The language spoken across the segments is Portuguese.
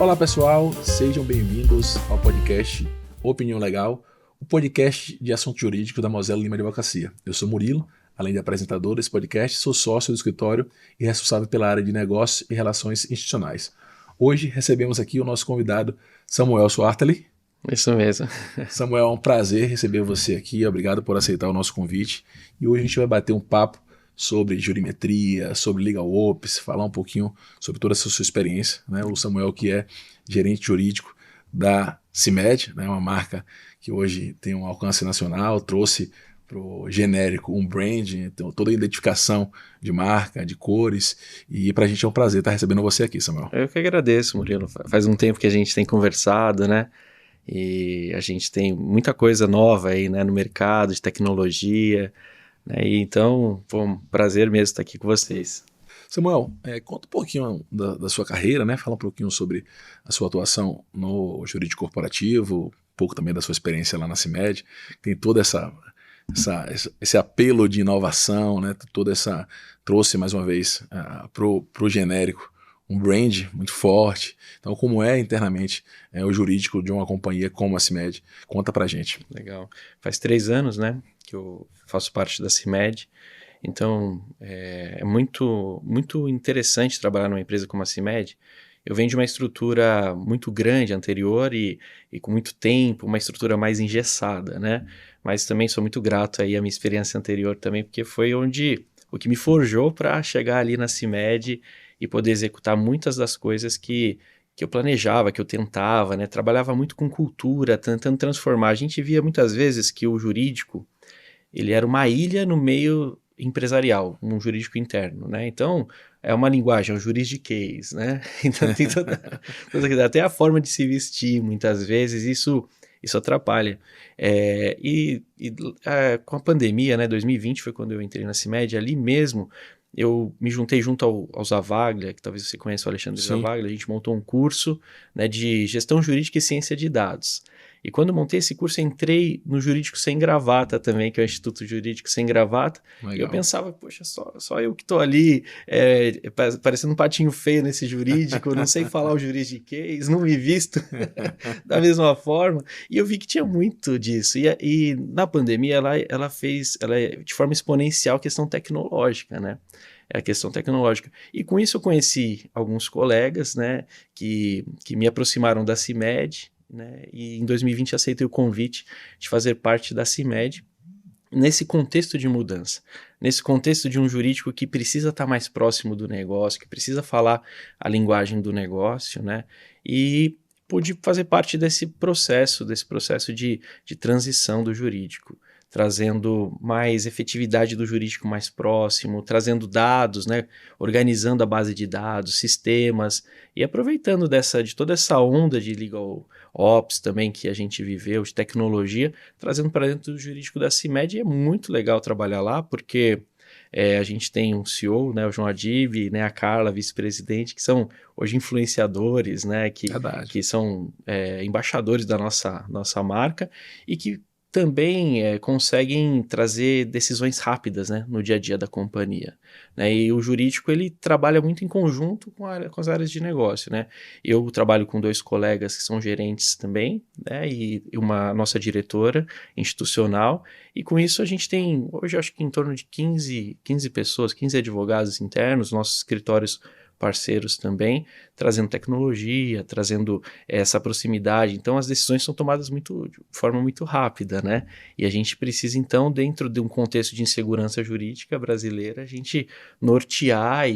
Olá pessoal, sejam bem-vindos ao podcast Opinião Legal, o podcast de assunto jurídico da Mosela Lima Advocacia. Eu sou Murilo, além de apresentador desse podcast, sou sócio do escritório e responsável pela área de negócios e relações institucionais. Hoje recebemos aqui o nosso convidado Samuel Swartely. Isso mesmo. Samuel, é um prazer receber você aqui, obrigado por aceitar o nosso convite. E hoje a gente vai bater um papo sobre jurimetria, sobre legal ops, falar um pouquinho sobre toda essa sua experiência, né? O Samuel, que é gerente jurídico da CIMED, né? Uma marca que hoje tem um alcance nacional, trouxe para o genérico um brand, então, toda a identificação de marca, de cores, e para a gente é um prazer estar recebendo você aqui, Samuel. Eu que agradeço, Murilo. Faz um tempo que a gente tem conversado, né? E a gente tem muita coisa nova aí, né, no mercado de tecnologia, né? E então, foi um prazer mesmo estar aqui com vocês. Samuel, conta um pouquinho da sua carreira, né? Fala um pouquinho sobre a sua atuação no jurídico corporativo, um pouco também da sua experiência lá na CIMED, tem toda esse apelo de inovação, né? Trouxe mais uma vez pro genérico um brand muito forte. Então, como é internamente o jurídico de uma companhia como a CIMED? Conta pra gente. Legal. Faz 3 anos, né, que eu faço parte da CIMED. Então, é muito, muito interessante trabalhar numa empresa como a CIMED. Eu venho de uma estrutura muito grande anterior e com muito tempo, uma estrutura mais engessada, né? Mas também sou muito grato aí à minha experiência anterior também, porque foi o que me forjou para chegar ali na CIMED e poder executar muitas das coisas que eu planejava, que eu tentava, né? Trabalhava muito com cultura, tentando transformar. A gente via muitas vezes que o jurídico, ele era uma ilha no meio empresarial, um jurídico interno, né? Então, é uma linguagem, é um juridiquês, né? Então, tem até a forma de se vestir, muitas vezes, isso atrapalha. Com a pandemia, né, 2020 foi quando eu entrei na CIMED, ali mesmo eu me juntei junto ao Zavaglia, que talvez você conheça o Alexandre Zavaglia, a gente montou um curso, né, de gestão jurídica e ciência de dados. E quando eu montei esse curso, eu entrei no Jurídico Sem Gravata também, que é o Instituto Jurídico Sem Gravata. Legal. E eu pensava, poxa, só eu que estou ali, parecendo um patinho feio nesse jurídico, não sei falar o juridiquês, não me visto da mesma forma. E eu vi que tinha muito disso. E na pandemia, ela de forma exponencial a questão tecnológica, né? É a questão tecnológica. E com isso eu conheci alguns colegas, né, que me aproximaram da CIMED, né, e em 2020 aceitei o convite de fazer parte da CIMED nesse contexto de mudança, nesse contexto de um jurídico que precisa estar mais próximo do negócio, que precisa falar a linguagem do negócio, né, e pude fazer parte desse processo de transição do jurídico, trazendo mais efetividade do jurídico mais próximo, trazendo dados, né, organizando a base de dados, sistemas, e aproveitando de toda essa onda de legal ops também que a gente viveu, de tecnologia, trazendo para dentro do jurídico da CIMED. E é muito legal trabalhar lá, porque a gente tem um CEO, né, o João Adib, né, a Carla, vice-presidente, que são hoje influenciadores, né, que são embaixadores da nossa marca e que também conseguem trazer decisões rápidas, né, no dia a dia da companhia, né, e o jurídico ele trabalha muito em conjunto com as áreas de negócio, né. Eu trabalho com 2 colegas que são gerentes também, né, e uma nossa diretora institucional, e com isso a gente tem hoje acho que em torno de 15 pessoas, 15 advogados internos, nossos escritórios parceiros também, trazendo tecnologia, trazendo essa proximidade. Então, as decisões são tomadas de forma muito rápida, né? E a gente precisa, então, dentro de um contexto de insegurança jurídica brasileira, a gente nortear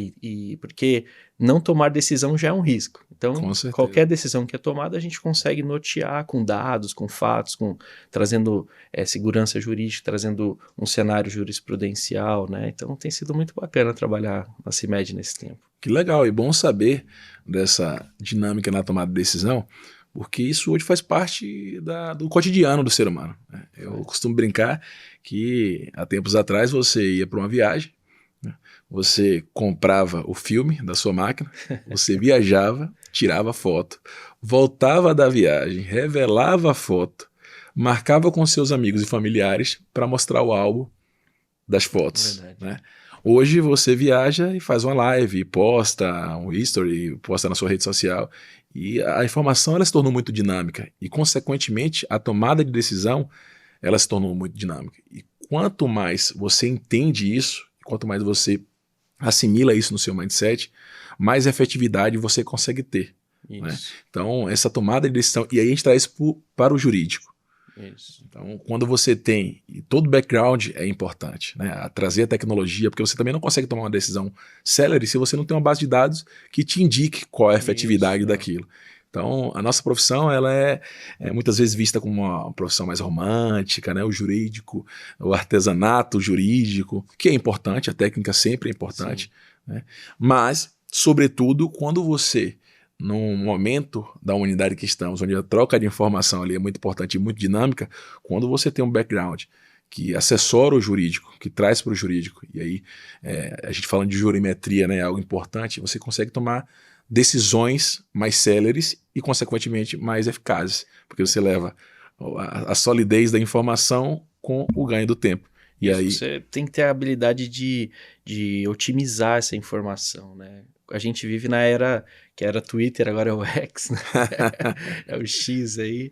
porque não tomar decisão já é um risco. Então, qualquer decisão que é tomada, a gente consegue nortear com dados, com fatos, trazendo segurança jurídica, trazendo um cenário jurisprudencial, né? Então, tem sido muito bacana trabalhar na CIMED nesse tempo. Que legal, e bom saber dessa dinâmica na tomada de decisão, porque isso hoje faz parte do cotidiano do ser humano, né? Eu costumo brincar que há tempos atrás você ia para uma viagem, né? Você comprava o filme da sua máquina, você viajava, tirava foto, voltava da viagem, revelava a foto, marcava com seus amigos e familiares para mostrar o álbum das fotos, né? Hoje você viaja e faz uma live, posta um history, posta na sua rede social E a informação ela se tornou muito dinâmica e, consequentemente, a tomada de decisão ela se tornou muito dinâmica. E quanto mais você entende isso, quanto mais você assimila isso no seu mindset, mais efetividade você consegue ter. Né? Então, essa tomada de decisão, e aí a gente traz para o jurídico. Isso. Então, quando você tem, e todo background é importante, né? A trazer a tecnologia, porque você também não consegue tomar uma decisão célere se você não tem uma base de dados que te indique qual é a efetividade daquilo. Então, a nossa profissão ela é muitas vezes vista como uma profissão mais romântica, né? O jurídico, o artesanato jurídico, que é importante, a técnica sempre é importante, né? Mas, sobretudo, quando você num momento da humanidade que estamos, onde a troca de informação ali é muito importante e muito dinâmica, quando você tem um background que assessora o jurídico, que traz para o jurídico, e aí a gente falando de jurimetria, né, é algo importante, você consegue tomar decisões mais céleres e, consequentemente, mais eficazes, porque você leva a solidez da informação com o ganho do tempo. E aí você tem que ter a habilidade de otimizar essa informação, né? A gente vive na era que era Twitter, agora é o X, né? É o X aí.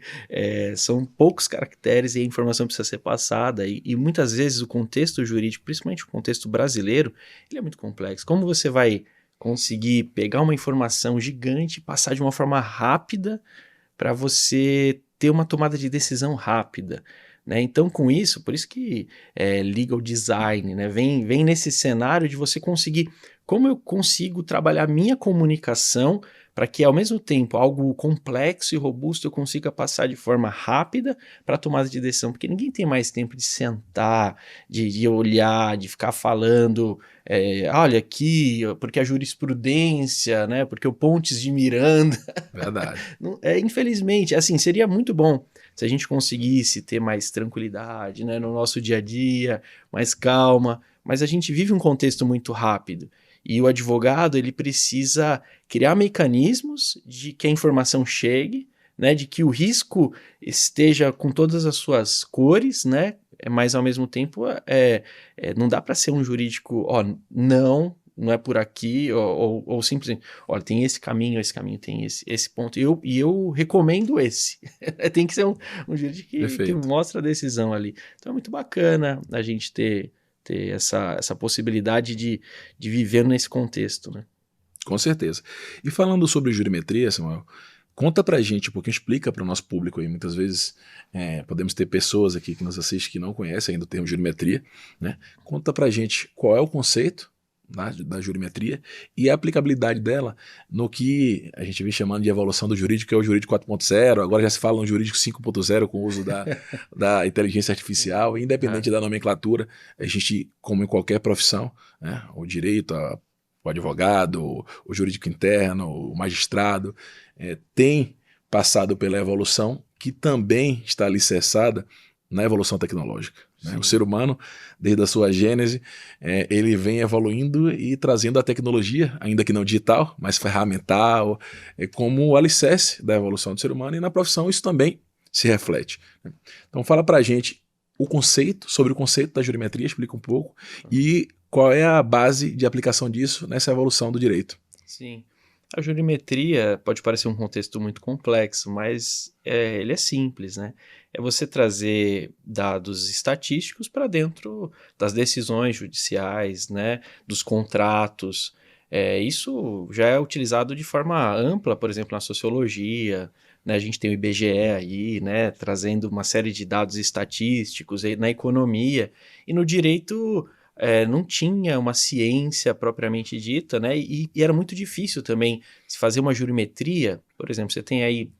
São poucos caracteres e a informação precisa ser passada. E muitas vezes o contexto jurídico, principalmente o contexto brasileiro, ele é muito complexo. Como você vai conseguir pegar uma informação gigante e passar de uma forma rápida para você ter uma tomada de decisão rápida? Né? Então, com isso, por isso que legal design, né? vem nesse cenário de você conseguir, como eu consigo trabalhar minha comunicação para que, ao mesmo tempo, algo complexo e robusto eu consiga passar de forma rápida para a tomada de decisão, porque ninguém tem mais tempo de sentar, de olhar, de ficar falando, olha aqui, porque a jurisprudência, né? Porque o Pontes de Miranda. Verdade. Infelizmente, assim, seria muito bom se a gente conseguisse ter mais tranquilidade, né, no nosso dia a dia, mais calma, mas a gente vive um contexto muito rápido e o advogado ele precisa criar mecanismos de que a informação chegue, né, de que o risco esteja com todas as suas cores, né, mas ao mesmo tempo não dá para ser um jurídico, não é por aqui, ou simplesmente, olha, tem esse caminho tem esse ponto, e eu recomendo esse. Tem que ser um jurídico que mostra a decisão ali. Então é muito bacana a gente ter essa possibilidade de viver nesse contexto, né? Com certeza. E falando sobre jurimetria, Samuel, conta pra gente um pouquinho, explica para o nosso público aí, muitas vezes podemos ter pessoas aqui que nos assistem que não conhecem ainda o termo jurimetria, né? Conta pra gente qual é o conceito da jurimetria e a aplicabilidade dela no que a gente vem chamando de evolução do jurídico, que é o jurídico 4.0, agora já se fala no jurídico 5.0 com o uso da inteligência artificial, independente da nomenclatura, a gente, como em qualquer profissão, né, o direito, o advogado, o jurídico interno, o magistrado, tem passado pela evolução que também está alicerçada na evolução tecnológica. Né? O ser humano, desde a sua gênese, ele vem evoluindo e trazendo a tecnologia, ainda que não digital, mas ferramental, como o alicerce da evolução do ser humano, e na profissão isso também se reflete. Né? Então fala pra gente sobre o conceito da jurimetria, explica um pouco, e qual é a base de aplicação disso nessa evolução do direito. Sim. A jurimetria pode parecer um contexto muito complexo, mas ele é simples, né? É você trazer dados estatísticos para dentro das decisões judiciais, né? Dos contratos. Isso já é utilizado de forma ampla, por exemplo, na sociologia, né? A gente tem o IBGE aí, né? Trazendo uma série de dados estatísticos aí na economia. E no direito não tinha uma ciência propriamente dita, né? E era muito difícil também se fazer uma jurimetria. Por exemplo, você tem aí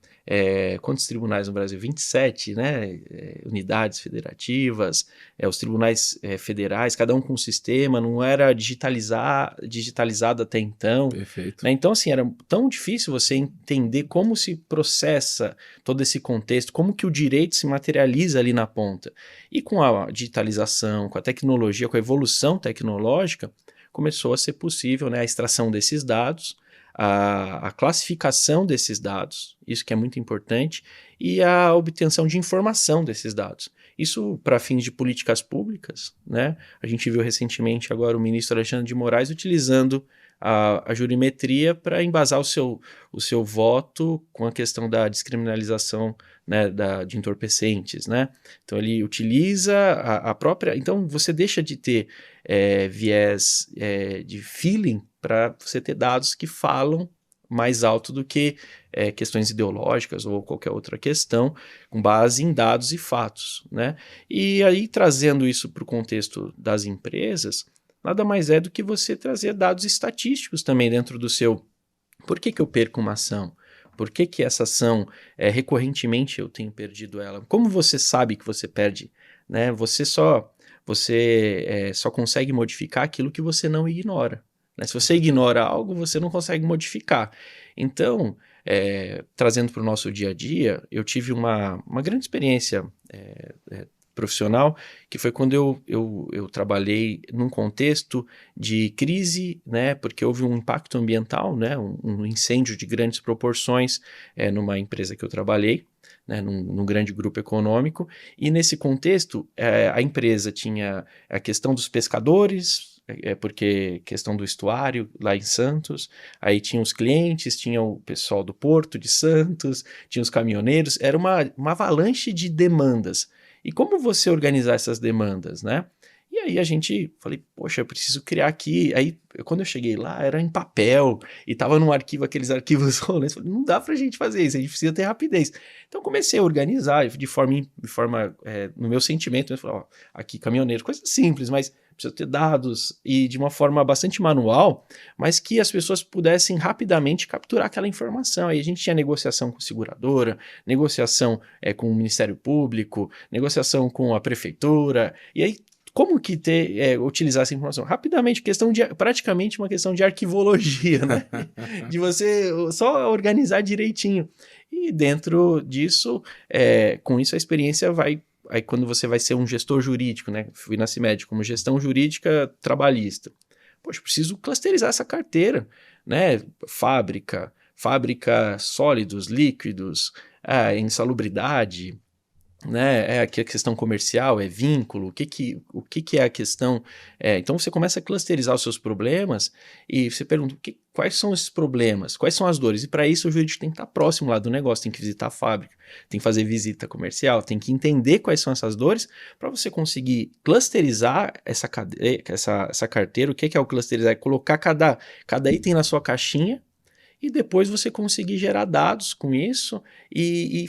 quantos tribunais no Brasil? 27, né? Unidades federativas, os tribunais federais, cada um com um sistema, não era digitalizado até então. Perfeito. Né? Então, assim, era tão difícil você entender como se processa todo esse contexto, como que o direito se materializa ali na ponta. E com a digitalização, com a tecnologia, com a evolução tecnológica, começou a ser possível, né, a extração desses dados, a classificação desses dados, isso que é muito importante, e a obtenção de informação desses dados. Isso para fins de políticas públicas, né? A gente viu recentemente agora o ministro Alexandre de Moraes utilizando a jurimetria para embasar o seu voto com a questão da descriminalização, né, de entorpecentes, né? Então ele utiliza a própria... Então você deixa de ter viés de feeling para você ter dados que falam mais alto do que questões ideológicas ou qualquer outra questão, com base em dados e fatos, né? E aí, trazendo isso para o contexto das empresas, nada mais é do que você trazer dados estatísticos também dentro do seu... Por que eu perco uma ação? Por que essa ação, recorrentemente, eu tenho perdido ela? Como você sabe que você perde, né? Você só consegue modificar aquilo que você não ignora, né? Se você ignora algo, você não consegue modificar. Então, trazendo para o nosso dia a dia, eu tive uma grande experiência profissional, que foi quando eu trabalhei num contexto de crise, né, porque houve um impacto ambiental, né, um incêndio de grandes proporções numa empresa que eu trabalhei, né, num grande grupo econômico, e nesse contexto a empresa tinha a questão dos pescadores, porque questão do estuário lá em Santos, aí tinha os clientes, tinha o pessoal do Porto de Santos, tinha os caminhoneiros, era uma avalanche de demandas. E como você organizar essas demandas, né? E aí falei, poxa, eu preciso criar aqui. Aí, quando eu cheguei lá, era em papel, e tava num arquivo, aqueles arquivos rolantes. Falei, não dá pra gente fazer isso, a gente precisa ter rapidez. Então, comecei a organizar de forma no meu sentimento, eu falei, ó, aqui, caminhoneiro, coisa simples, mas precisa ter dados, e de uma forma bastante manual, mas que as pessoas pudessem rapidamente capturar aquela informação. Aí a gente tinha negociação com a seguradora, negociação com o Ministério Público, negociação com a prefeitura, e aí como que utilizar essa informação? Rapidamente, praticamente uma questão de arquivologia, né? De você só organizar direitinho. E dentro disso, com isso a experiência vai... Aí quando você vai ser um gestor jurídico, né? Fui na CIMED como gestão jurídica trabalhista. Poxa, preciso clusterizar essa carteira, né? Fábrica sólidos, líquidos, insalubridade, né? Aqui a questão comercial, vínculo, o que é a questão... então você começa a clusterizar os seus problemas e você pergunta quais são esses problemas, quais são as dores, e para isso o jurídico tem que estar próximo lá do negócio, tem que visitar a fábrica, tem que fazer visita comercial, tem que entender quais são essas dores para você conseguir clusterizar essa carteira. O que é o clusterizar? É colocar cada item na sua caixinha, e depois você conseguir gerar dados com isso e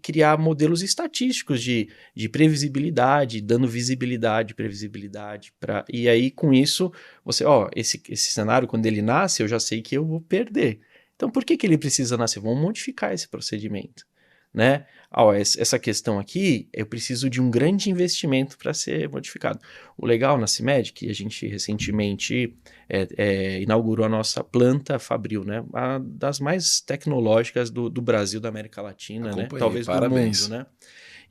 criar modelos estatísticos de previsibilidade, dando visibilidade, previsibilidade. E aí, com isso, você, esse cenário, quando ele nasce, eu já sei que eu vou perder. Então, por que ele precisa nascer? Vamos modificar esse procedimento, né? Essa questão aqui, eu preciso de um grande investimento para ser modificado. O legal na CIMED, que a gente recentemente inaugurou a nossa planta Fabril, né? Uma das mais tecnológicas do Brasil, da América Latina, né? Talvez parabéns. do mundo, né?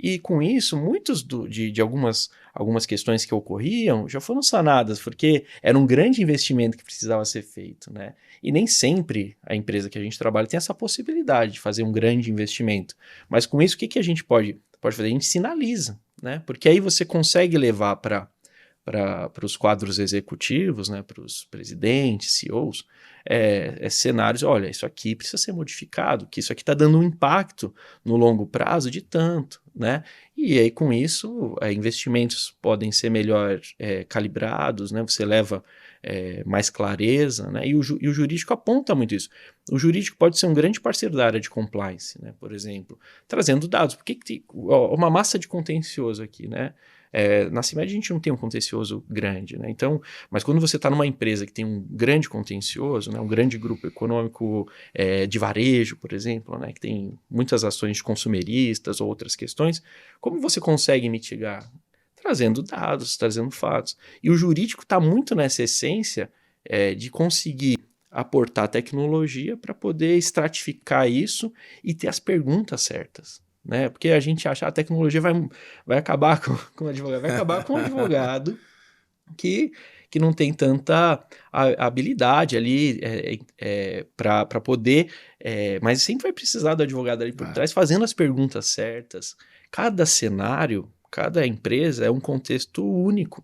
E com isso, muitos de algumas questões que ocorriam já foram sanadas, porque era um grande investimento que precisava ser feito, né? E nem sempre a empresa que a gente trabalha tem essa possibilidade de fazer um grande investimento. Mas com isso, o que a gente pode fazer? A gente sinaliza, né? Porque aí você consegue levar para os quadros executivos, né? Para os presidentes, CEOs, cenários, olha, isso aqui precisa ser modificado, que isso aqui está dando um impacto no longo prazo de tanto, né? E aí com isso, investimentos podem ser melhor calibrados, né? Você leva mais clareza, né? E o jurídico aponta muito isso. O jurídico pode ser um grande parceiro da área de compliance, né? Por exemplo, trazendo dados. Por que tem uma massa de contencioso aqui, né? Na CIMED a gente não tem um contencioso grande, né? Então, mas quando você está numa empresa que tem um grande contencioso, né? Um grande grupo econômico de varejo, por exemplo, né? Que tem muitas ações de consumeristas ou outras questões, como você consegue mitigar? Trazendo dados, trazendo fatos. E o jurídico está muito nessa essência de conseguir aportar tecnologia para poder estratificar isso e ter as perguntas certas, né? Porque a gente acha que a tecnologia vai acabar com o advogado, vai acabar com o advogado, que não tem tanta habilidade ali para poder, mas sempre vai precisar do advogado ali por trás, fazendo as perguntas certas. Cada cenário, cada empresa é um contexto único,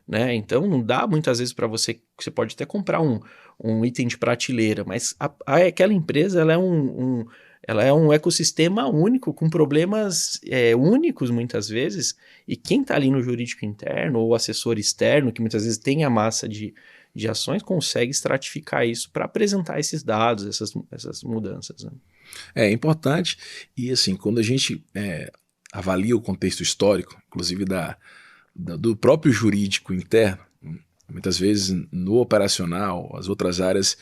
né? Então não dá muitas vezes para você pode até comprar um item de prateleira, mas aquela empresa ela é um ecossistema único, com problemas únicos muitas vezes, e quem está ali no jurídico interno ou assessor externo, que muitas vezes tem a massa de ações, consegue estratificar isso para apresentar esses dados, essas mudanças. Né? É importante, e assim, quando a gente avalia o contexto histórico, inclusive do próprio jurídico interno, muitas vezes no operacional, as outras áreas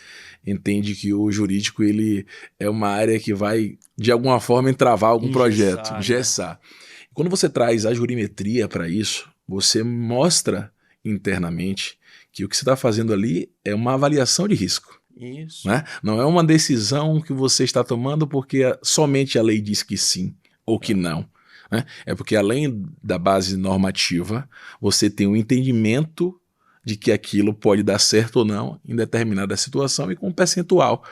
entendem que o jurídico ele é uma área que vai, de alguma forma, entravar algum projeto, engessar. Né? Quando você traz a jurimetria para isso, você mostra internamente que o que você está fazendo ali é uma avaliação de risco. Isso. Né? Não é uma decisão que você está tomando porque somente a lei diz que sim ou que não. Né? É porque além da base normativa, você tem um entendimento de que aquilo pode dar certo ou não em determinada situação e com um percentual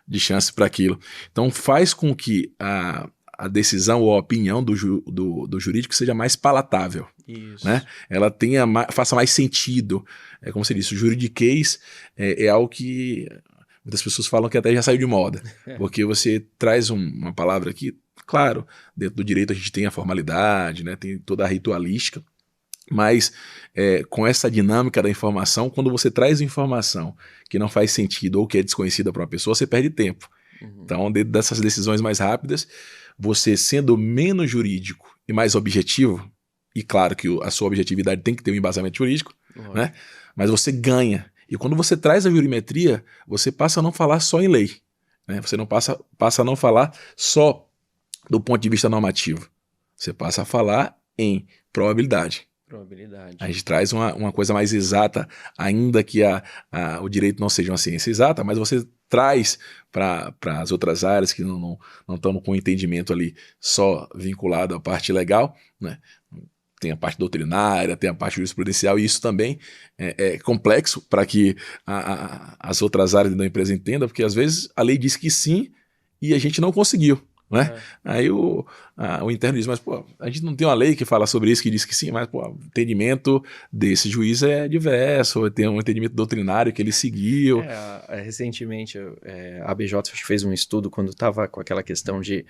de chance para aquilo. Então faz com que a decisão ou a opinião do jurídico seja mais palatável. Isso. Né? Ela faça mais sentido. É como você disse, o juridiquês é algo que muitas pessoas falam que até já saiu de moda, porque você traz uma palavra aqui, claro, dentro do direito a gente tem a formalidade, né? Tem toda a ritualística, mas com essa dinâmica da informação, quando você traz informação que não faz sentido ou que é desconhecida para uma pessoa, você perde tempo. Uhum. Então, dentro dessas decisões mais rápidas, você sendo menos jurídico e mais objetivo, e claro que a sua objetividade tem que ter um embasamento jurídico, né? Mas você ganha. E quando você traz a jurimetria, você passa a não falar só em lei. Né? Você não passa a não falar só do ponto de vista normativo. Você passa a falar em probabilidade. A gente traz uma coisa mais exata, ainda que o direito não seja uma ciência exata, mas você traz para as outras áreas que não estão com o entendimento ali só vinculado à parte legal, né? Tem a parte doutrinária, tem a parte jurisprudencial, e isso também é complexo para que as outras áreas da empresa entendam, porque às vezes a lei diz que sim e a gente não conseguiu. Né? Aí o interno diz, mas pô, a gente não tem uma lei que fala sobre isso, que diz que sim, mas pô, o entendimento desse juiz é diverso, tem um entendimento doutrinário que ele seguiu. Recentemente a ABJ fez um estudo quando estava com aquela questão de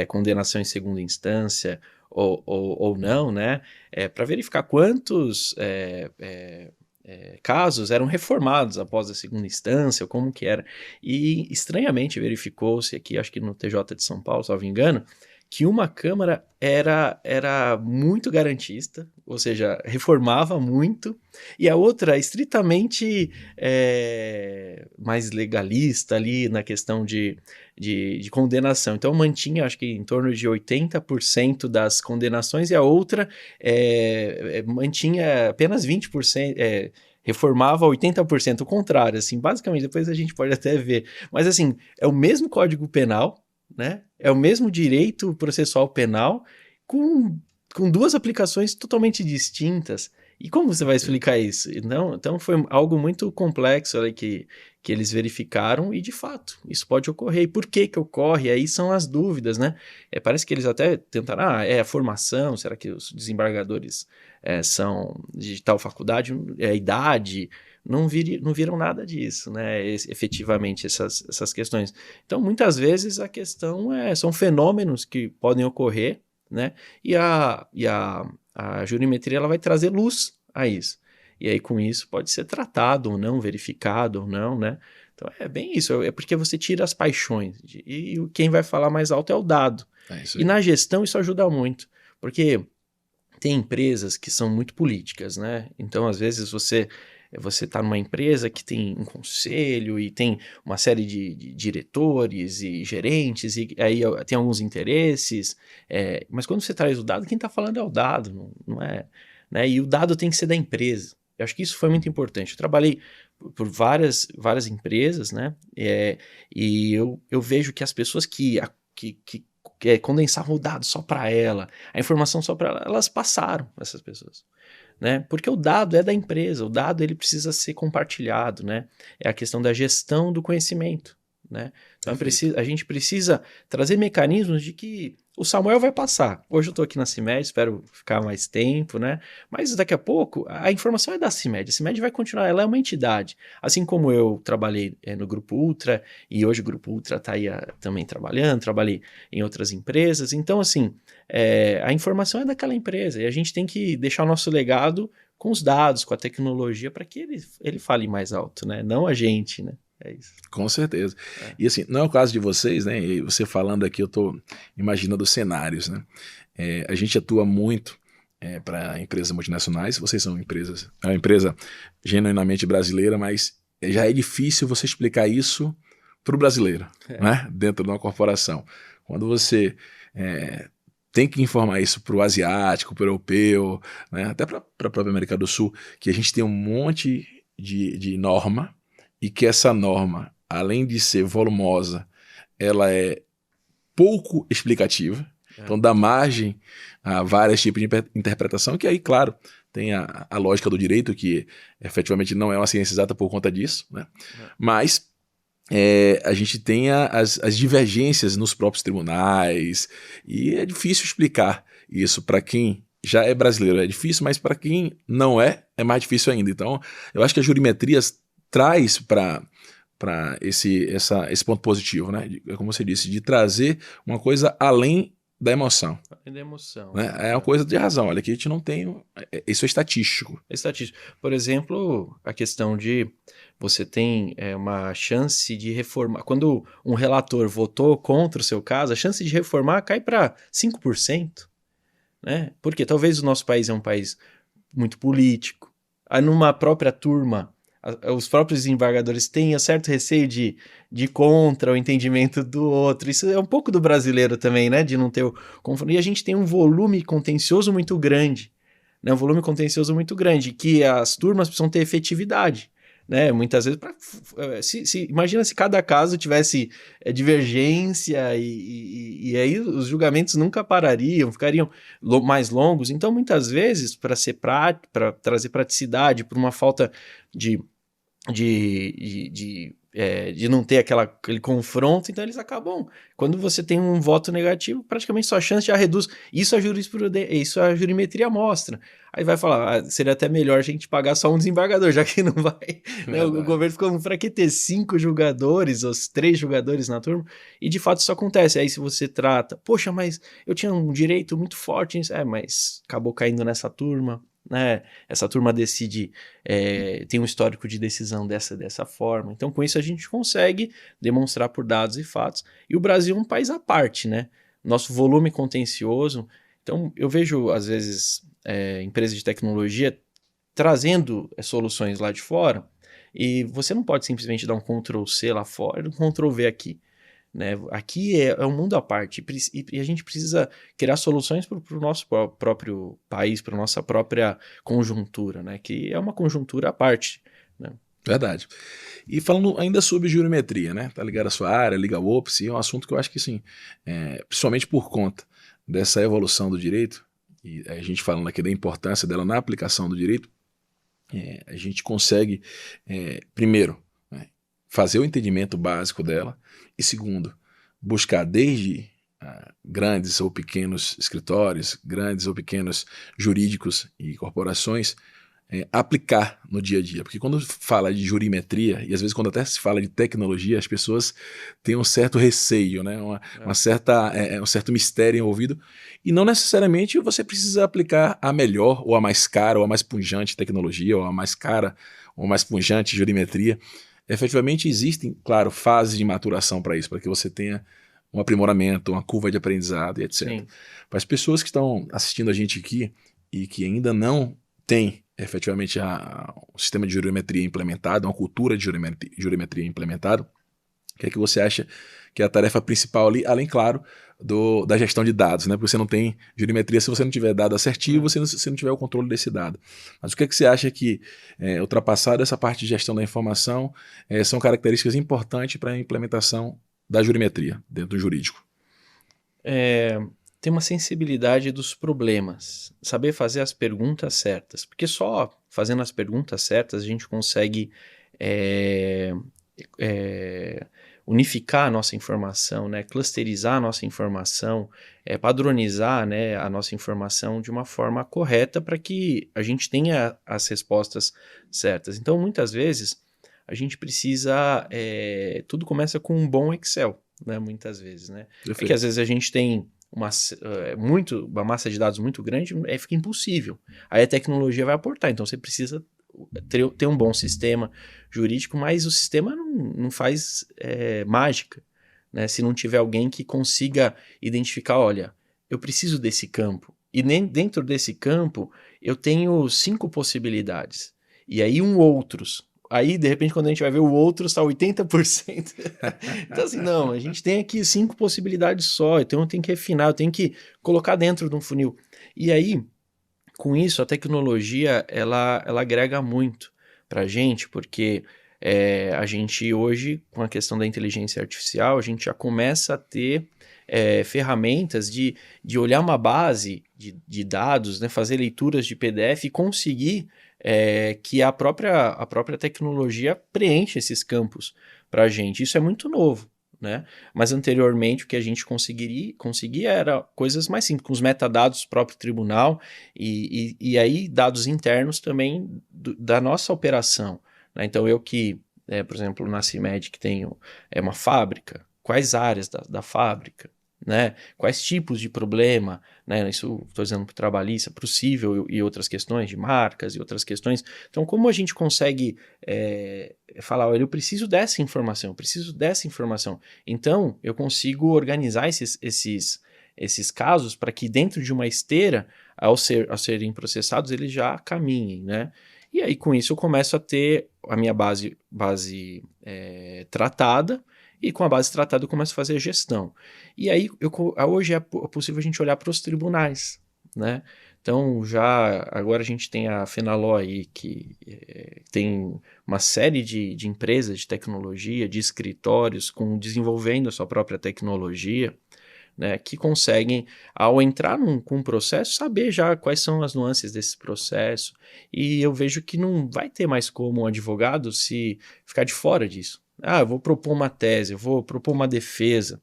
condenação em segunda instância ou não, né? Para verificar quantos casos eram reformados após a segunda instância, como que era. E estranhamente verificou-se aqui, acho que no TJ de São Paulo, salvo engano, que uma Câmara era muito garantista, ou seja, reformava muito, e a outra estritamente mais legalista ali na questão de condenação. Então mantinha, acho que em torno de 80% das condenações, e a outra mantinha apenas 20%, reformava 80%, o contrário, assim, basicamente, depois a gente pode até ver. Mas assim, é o mesmo Código Penal, né? É o mesmo direito processual penal com duas aplicações totalmente distintas. E como você vai explicar isso? Não, então foi algo muito complexo ali que eles verificaram e, de fato, isso pode ocorrer. E por que ocorre? Aí são as dúvidas, né? Parece que eles até tentaram, a formação, será que os desembargadores são de tal faculdade, a idade... Não viram nada disso, né? Efetivamente, essas questões. Então, muitas vezes, a questão são fenômenos que podem ocorrer, né? E a jurimetria ela vai trazer luz a isso. E aí, com isso, pode ser tratado ou não, verificado ou não, né? Então, é bem isso. É porque você tira as paixões. E quem vai falar mais alto é o dado. E na gestão, isso ajuda muito. Porque tem empresas que são muito políticas, né? Então, às vezes, você está numa empresa que tem um conselho e tem uma série de diretores e gerentes, e aí tem alguns interesses, mas quando você traz o dado, quem está falando é o dado, não é? Né? E o dado tem que ser da empresa. Eu acho que isso foi muito importante. Eu trabalhei por várias empresas, né? E eu vejo que as pessoas que condensavam o dado só para ela, a informação só para ela, elas passaram, essas pessoas. né? Porque o dado é da empresa, o dado ele precisa ser compartilhado, né? É a questão da gestão do conhecimento, né? Então a gente precisa trazer mecanismos de que o Samuel vai passar. Hoje eu estou aqui na CIMED, espero ficar mais tempo, né? Mas daqui a pouco a informação é da CIMED. A CIMED vai continuar, ela é uma entidade. Assim como eu trabalhei no Grupo Ultra, e hoje o Grupo Ultra está aí também trabalhando, trabalhei em outras empresas. Então, assim, a informação é daquela empresa e a gente tem que deixar o nosso legado com os dados, com a tecnologia, para que ele fale mais alto, né? Não a gente, né? É isso. Com certeza. E assim, não é o caso de vocês, né? E você falando aqui, eu estou imaginando os cenários, né? A gente atua muito para empresas multinacionais. Vocês são é uma empresa genuinamente brasileira, mas já é difícil você explicar isso para o brasileiro, né? Dentro de uma corporação. Quando você tem que informar isso para o asiático, para o europeu, né? Até para a própria América do Sul, que a gente tem um monte de norma, e que essa norma, além de ser volumosa, ela é pouco explicativa, então dá margem a vários tipos de interpretação, que aí, claro, tem a lógica do direito, que efetivamente não é uma ciência exata por conta disso, né? Mas a gente tem as divergências nos próprios tribunais, e é difícil explicar isso para quem já é brasileiro. É difícil, mas para quem não é mais difícil ainda. Então, eu acho que a jurimetria traz para esse ponto positivo, né? Como você disse, de trazer uma coisa além da emoção. Além da emoção. Né? É uma coisa de razão. Olha, que a gente não tem. Isso é estatístico. É estatístico. Por exemplo, a questão de você tem uma chance de reformar. Quando um relator votou contra o seu caso, a chance de reformar cai para 5%. Né? Porque talvez o nosso país é um país muito político. Aí numa própria turma, os próprios desembargadores têm certo receio de ir contra o entendimento do outro. Isso é um pouco do brasileiro também, né? De não ter o confronto. E a gente tem um volume contencioso muito grande, né? Um volume contencioso muito grande, que as turmas precisam ter efetividade, né? Muitas vezes, imagina se cada caso tivesse divergência e aí os julgamentos nunca parariam, ficariam mais longos. Então, muitas vezes, para trazer praticidade, por uma falta de não ter aquele confronto, então eles acabam. Quando você tem um voto negativo, praticamente sua chance já reduz. Isso a jurimetria mostra. Aí vai falar, seria até melhor a gente pagar só um desembargador, já que não vai. Né? O governo ficou, para que ter 5 julgadores, ou 3 julgadores na turma? E de fato isso acontece. Aí se você trata, poxa, mas eu tinha um direito muito forte nisso. Mas acabou caindo nessa turma. Né? Essa turma decide, tem um histórico de decisão dessa forma. Então, com isso, a gente consegue demonstrar por dados e fatos. E o Brasil é um país à parte, né? Nosso volume contencioso. Então, eu vejo, às vezes, empresas de tecnologia trazendo soluções lá de fora, e você não pode simplesmente dar um Ctrl+C lá fora e um Ctrl+V aqui. Né? Aqui é um mundo à parte e a gente precisa criar soluções para o nosso próprio país, para a nossa própria conjuntura, né? Que é uma conjuntura à parte. Né? Verdade. E falando ainda sobre jurimetria, né? Tá ligado à sua área, liga ao OPS, é um assunto que eu acho que sim, principalmente por conta dessa evolução do direito, e a gente falando aqui da importância dela na aplicação do direito, a gente consegue, primeiro, fazer o entendimento básico dela, e segundo, buscar desde grandes ou pequenos escritórios, grandes ou pequenos jurídicos e corporações, aplicar no dia a dia. Porque quando fala de jurimetria, e às vezes quando até se fala de tecnologia, as pessoas têm um certo receio, né? um certo mistério envolvido, e não necessariamente você precisa aplicar a melhor, ou a mais cara, ou a mais pujante tecnologia, ou a mais cara, ou a mais pujante jurimetria. Efetivamente existem, claro, fases de maturação para isso, para que você tenha um aprimoramento, uma curva de aprendizado e etc. Sim. Para as pessoas que estão assistindo a gente aqui e que ainda não têm efetivamente um sistema de jurimetria implementado, uma cultura de jurimetria implementada, o que é que você acha que é a tarefa principal ali, além, claro, da gestão de dados, né? Porque você não tem jurimetria se você não tiver dado assertivo, se não tiver o controle desse dado. Mas o que é que você acha que, ultrapassado essa parte de gestão da informação, são características importantes para a implementação da jurimetria dentro do jurídico? ter uma sensibilidade dos problemas, saber fazer as perguntas certas, porque só fazendo as perguntas certas a gente consegue é, unificar a nossa informação, né? Clusterizar a nossa informação, padronizar, né, a nossa informação de uma forma correta para que a gente tenha as respostas certas. Então, muitas vezes, a gente precisa... tudo começa com um bom Excel, né? Muitas vezes, né? Porque às vezes a gente tem uma massa de dados muito grande, fica impossível. Aí a tecnologia vai aportar, então você precisa ter um bom sistema jurídico, mas o sistema não faz mágica, né? Se não tiver alguém que consiga identificar, olha, eu preciso desse campo, e nem dentro desse campo eu tenho 5 possibilidades, e aí outros. Aí, de repente, quando a gente vai ver o outro, está 80%. Então, assim, não, a gente tem aqui 5 possibilidades só, então eu tenho que refinar, eu tenho que colocar dentro de um funil. E aí, com isso, a tecnologia, ela agrega muito para a gente, porque a gente hoje, com a questão da inteligência artificial, a gente já começa a ter ferramentas de olhar uma base de dados, né, fazer leituras de PDF e conseguir que a própria tecnologia preenche esses campos para a gente. Isso é muito novo, né? Mas anteriormente o que a gente conseguia era coisas mais simples, com os metadados do próprio tribunal e aí dados internos também da nossa operação, né? Então eu que, por exemplo, na CIMED que tenho uma fábrica, quais áreas da fábrica, né? Quais tipos de problema, né? Isso estou dizendo para o trabalhista, para o civil e outras questões de marcas e outras questões. Então, como a gente consegue falar, olha, eu preciso dessa informação, então eu consigo organizar esses casos para que dentro de uma esteira, ao serem processados, eles já caminhem, né? E aí, com isso, eu começo a ter a minha base tratada, e com a base tratada eu começo a fazer a gestão. E aí, hoje é possível a gente olhar para os tribunais, né? Então, agora a gente tem a Fenaló aí, que tem uma série de empresas de tecnologia, de escritórios, desenvolvendo a sua própria tecnologia, né, que conseguem, ao entrar com um processo, saber já quais são as nuances desse processo. E eu vejo que não vai ter mais como um advogado se ficar de fora disso. Eu vou propor uma tese, eu vou propor uma defesa.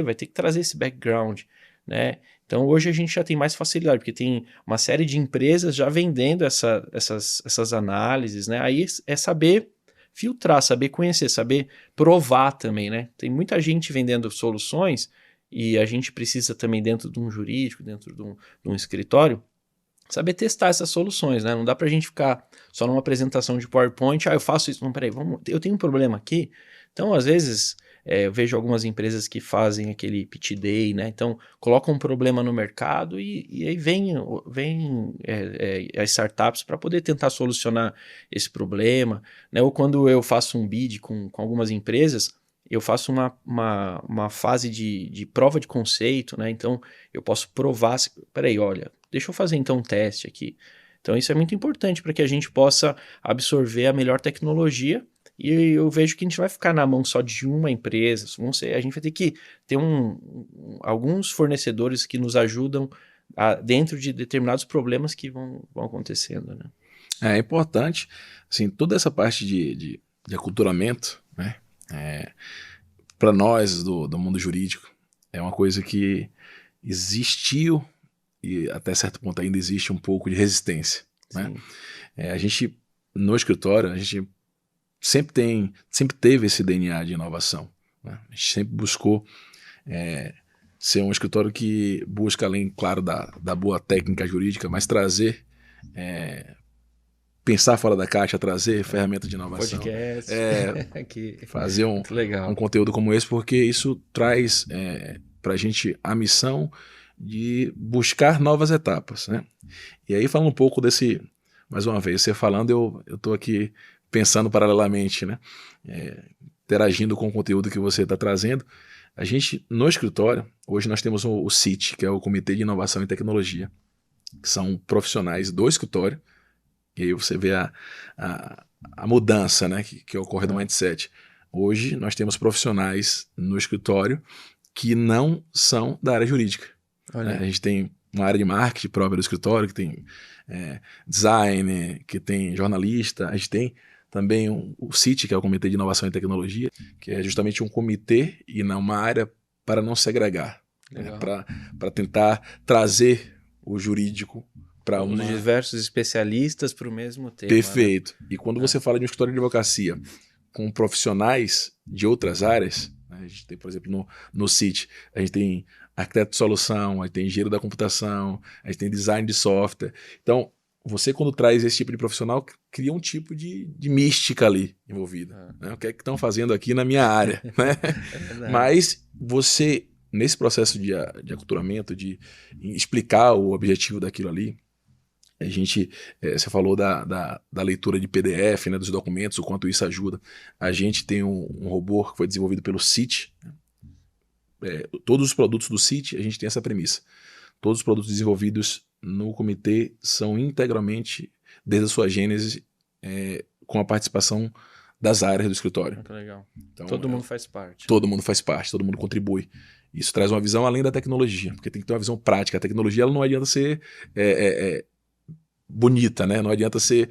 Vai ter que trazer esse background, né? Então hoje a gente já tem mais facilidade, porque tem uma série de empresas já vendendo essas análises, né? Aí é saber filtrar, saber conhecer, saber provar também, né? Tem muita gente vendendo soluções e a gente precisa também, dentro de um jurídico, dentro de um escritório, saber testar essas soluções, né? Não dá pra gente ficar só numa apresentação de PowerPoint, eu faço isso, não, peraí, eu tenho um problema aqui. Então, às vezes, eu vejo algumas empresas que fazem aquele pitch day, né? Então, colocam um problema no mercado e aí vem as startups para poder tentar solucionar esse problema, né? Ou quando eu faço um bid com algumas empresas, eu faço uma fase de prova de conceito, né? Então, eu posso provar, peraí, olha, deixa eu fazer então um teste aqui. Então isso é muito importante para que a gente possa absorver a melhor tecnologia e eu vejo que a gente vai ficar na mão só de uma empresa, a gente vai ter que ter alguns fornecedores que nos ajudam dentro de determinados problemas que vão acontecendo, né? É importante, assim, toda essa parte de aculturamento, né? Para nós do mundo jurídico, é uma coisa que existiu e até certo ponto ainda existe um pouco de resistência, né? A gente, no escritório, a gente sempre teve esse DNA de inovação, né? A gente sempre buscou ser um escritório que busca, além, claro, da boa técnica jurídica, mas trazer, pensar fora da caixa, trazer ferramentas de inovação. Podcast. Fazer um conteúdo como esse, porque isso traz para a gente a missão de buscar novas etapas, né? E aí, falando um pouco desse, mais uma vez, você falando, eu estou aqui pensando paralelamente, né? Interagindo com o conteúdo que você está trazendo. A gente, no escritório, hoje nós temos o CIT, que é o Comitê de Inovação e Tecnologia, que são profissionais do escritório, e aí você vê a mudança, né, que ocorre no mindset. Hoje nós temos profissionais no escritório que não são da área jurídica. Olha. A gente tem uma área de marketing própria do escritório, que tem design, que tem jornalista. A gente tem também o CIT, que é o Comitê de Inovação e Tecnologia, que é justamente um comitê e uma área para não segregar, para tentar trazer o jurídico para Os diversos especialistas para o mesmo tema. Perfeito. Né? E quando você fala de um escritório de advocacia com profissionais de outras áreas, né, a gente tem, por exemplo, no CIT, a gente tem arquiteto de solução, a gente tem engenheiro da computação, a gente tem design de software. Então, você quando traz esse tipo de profissional, cria um tipo de mística ali envolvida. Né? O que é que estão fazendo aqui na minha área? Né? Mas você, nesse processo de aculturamento, de explicar o objetivo daquilo ali, a gente, você falou da leitura de PDF, né, dos documentos, o quanto isso ajuda. A gente tem um robô que foi desenvolvido pelo CIT. Todos os produtos do CIT, a gente tem essa premissa. Todos os produtos desenvolvidos no comitê são integralmente, desde a sua gênese, com a participação das áreas do escritório. Muito legal. Então, todo mundo faz parte. Todo mundo faz parte, todo mundo contribui. Isso traz uma visão além da tecnologia, porque tem que ter uma visão prática. A tecnologia ela não adianta ser bonita, né? Não adianta ser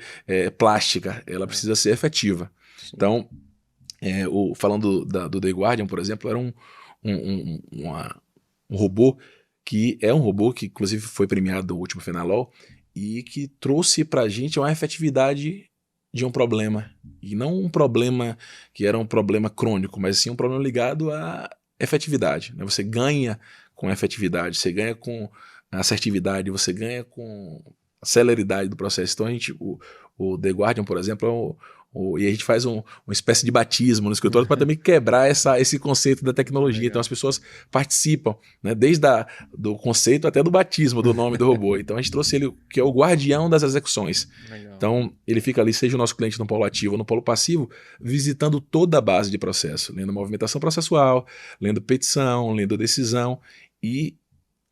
plástica, ela precisa ser efetiva. Sim. Então, falando do The Guardian, por exemplo, era um robô que inclusive foi premiado no último Fenalol e que trouxe para a gente uma efetividade de um problema. E não um problema que era um problema crônico, mas sim um problema ligado à efetividade. Né? Você ganha com efetividade, você ganha com assertividade, você ganha com a celeridade do processo. Então o The Guardian, por exemplo, e a gente faz uma espécie de batismo no escritório para também quebrar esse conceito da tecnologia. Legal. Então as pessoas participam, né, desde do conceito até do batismo do nome do robô. Então a gente trouxe ele, que é o guardião das execuções. Legal. Então ele fica ali, seja o nosso cliente no polo ativo ou no polo passivo, visitando toda a base de processo, lendo movimentação processual, lendo petição, lendo decisão, e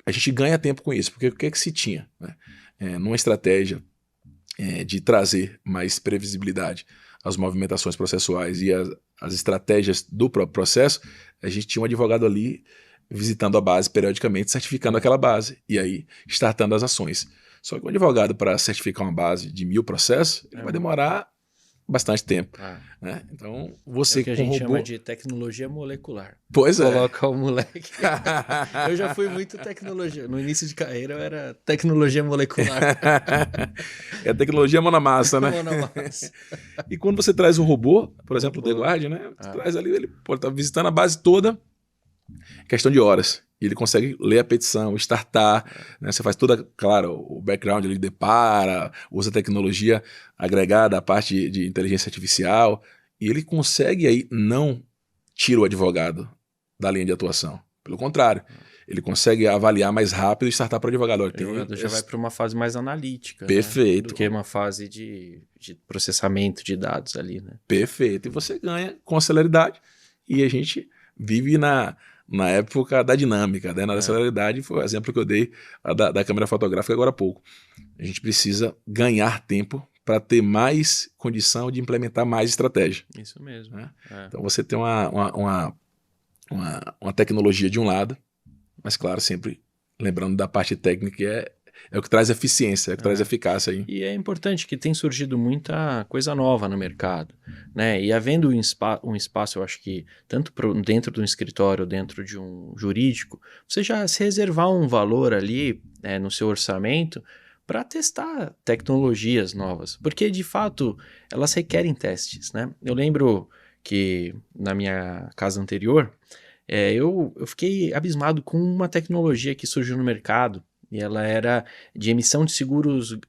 a gente ganha tempo com isso, porque o que se tinha? Né? Numa estratégia de trazer mais previsibilidade às movimentações processuais e as estratégias do próprio processo, a gente tinha um advogado ali visitando a base periodicamente, certificando aquela base e aí startando as ações. Só que um advogado, para certificar uma base de 1000 processos, ele vai demorar bastante tempo. Né? Então, você é o que a gente chama de tecnologia molecular. Pois Coloca o moleque. Eu já fui muito tecnologia. No início de carreira eu era tecnologia molecular. É tecnologia mão na massa, né? Mão na massa. E quando você traz um robô, por exemplo, o The Guardian, né? Você traz ali, ele tá visitando a base toda, questão de horas. E ele consegue ler a petição, startar, né? Você faz toda, claro, o background, ele depara, usa tecnologia agregada, a parte de inteligência artificial, e ele consegue aí não tira o advogado da linha de atuação. Pelo contrário, ele consegue avaliar mais rápido e startar para o advogado. O advogado já vai para uma fase mais analítica. Perfeito. Né? Do que uma fase de processamento de dados ali, né? Perfeito. E você ganha com celeridade, e a gente vive na época da dinâmica, né? Na celeridade foi o exemplo que eu dei da câmera fotográfica agora há pouco. A gente precisa ganhar tempo para ter mais condição de implementar mais estratégia. Isso mesmo. Né? Então você tem uma tecnologia de um lado, mas claro, sempre lembrando da parte técnica, que é o que traz eficiência, é o que traz eficácia aí. E é importante que tem surgido muita coisa nova no mercado, né? E havendo um espaço, eu acho que tanto dentro de um escritório, dentro de um jurídico, você já se reservar um valor ali no seu orçamento para testar tecnologias novas, porque de fato elas requerem testes, né? Eu lembro que na minha casa anterior, eu fiquei abismado com uma tecnologia que surgiu no mercado, e ela era de emissão de seguros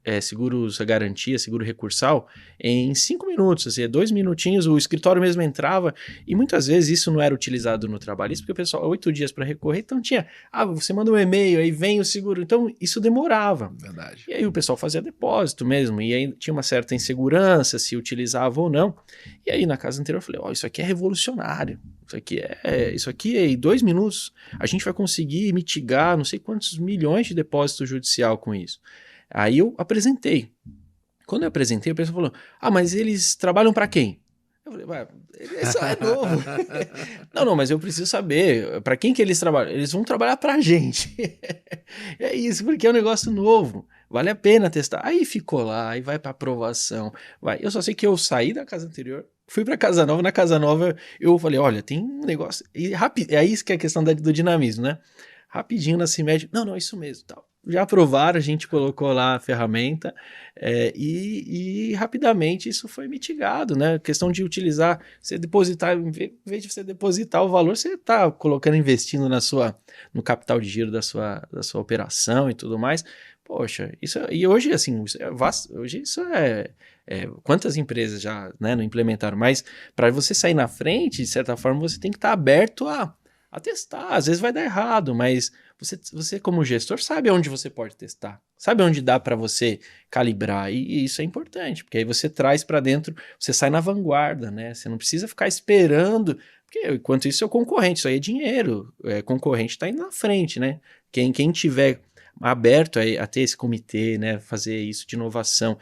a garantia, seguro recursal, em 5 minutos, assim, 2 minutinhos, o escritório mesmo entrava, e muitas vezes isso não era utilizado no trabalhista, porque o pessoal, 8 dias para recorrer, então tinha, você manda um e-mail, aí vem o seguro, então isso demorava. Verdade. E aí o pessoal fazia depósito mesmo, e aí tinha uma certa insegurança se utilizava ou não, e aí na casa anterior eu falei, isso aqui é revolucionário, isso aqui em 2 minutos a gente vai conseguir mitigar não sei quantos milhões de depósito judicial com isso. Aí eu apresentei. Quando eu apresentei, o pessoal falou, mas eles trabalham para quem? Eu falei, ele só é novo. Não, mas eu preciso saber para quem que eles trabalham. Eles vão trabalhar pra gente. É isso, porque é um negócio novo. Vale a pena testar. Aí ficou lá, aí vai pra aprovação. Vai. Eu só sei que eu saí da casa anterior, fui pra casa nova. Na casa nova eu falei, olha, tem um negócio. E rápido, é isso que é a questão do dinamismo, né? Rapidinho na CIMED, não, isso mesmo, tal. Já aprovaram, a gente colocou lá a ferramenta e rapidamente isso foi mitigado, né? A questão de utilizar, você depositar, em vez de você depositar o valor, você está colocando, investindo no capital de giro da sua operação e tudo mais. Poxa, e hoje, assim, hoje isso quantas empresas já, né, não implementaram, mas para você sair na frente, de certa forma, você tem que estar aberto a testar. Às vezes vai dar errado, mas você como gestor sabe onde você pode testar, sabe onde dá para você calibrar, e isso é importante, porque aí você traz para dentro, você sai na vanguarda, né? Você não precisa ficar esperando, porque enquanto isso é o concorrente, isso aí é dinheiro, concorrente está indo na frente, né? Quem tiver aberto a ter esse comitê, né, fazer isso de inovação,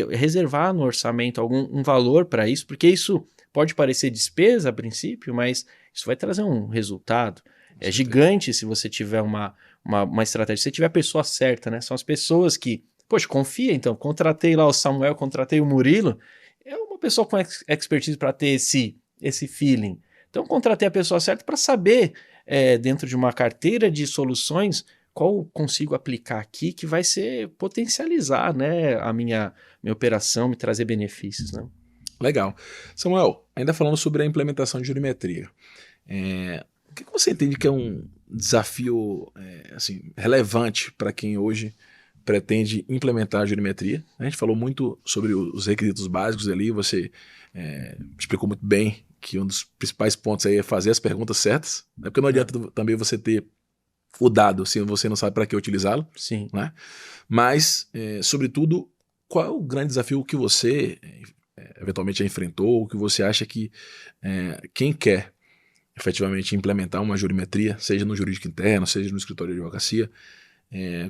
reservar no orçamento um valor para isso, porque isso pode parecer despesa a princípio, mas isso vai trazer um resultado. É gigante se você tiver uma estratégia, se você tiver a pessoa certa, né? São as pessoas que, poxa, confia, então, contratei lá o Samuel, contratei o Murilo, é uma pessoa com expertise para ter esse feeling. Então, contratei a pessoa certa para saber, dentro de uma carteira de soluções, qual consigo aplicar aqui que vai potencializar, né, a minha operação, me trazer benefícios, né? Legal. Samuel, ainda falando sobre a implementação de jurimetria, o que você entende que é um desafio assim, relevante para quem hoje pretende implementar a jurimetria? A gente falou muito sobre os requisitos básicos ali, você explicou muito bem que um dos principais pontos aí é fazer as perguntas certas, né? Porque não adianta também você ter o dado se você não sabe para que utilizá-lo. Sim. Né? Mas, sobretudo, qual é o grande desafio que você eventualmente já enfrentou, o que você acha que quem quer efetivamente implementar uma jurimetria, seja no jurídico interno, seja no escritório de advocacia,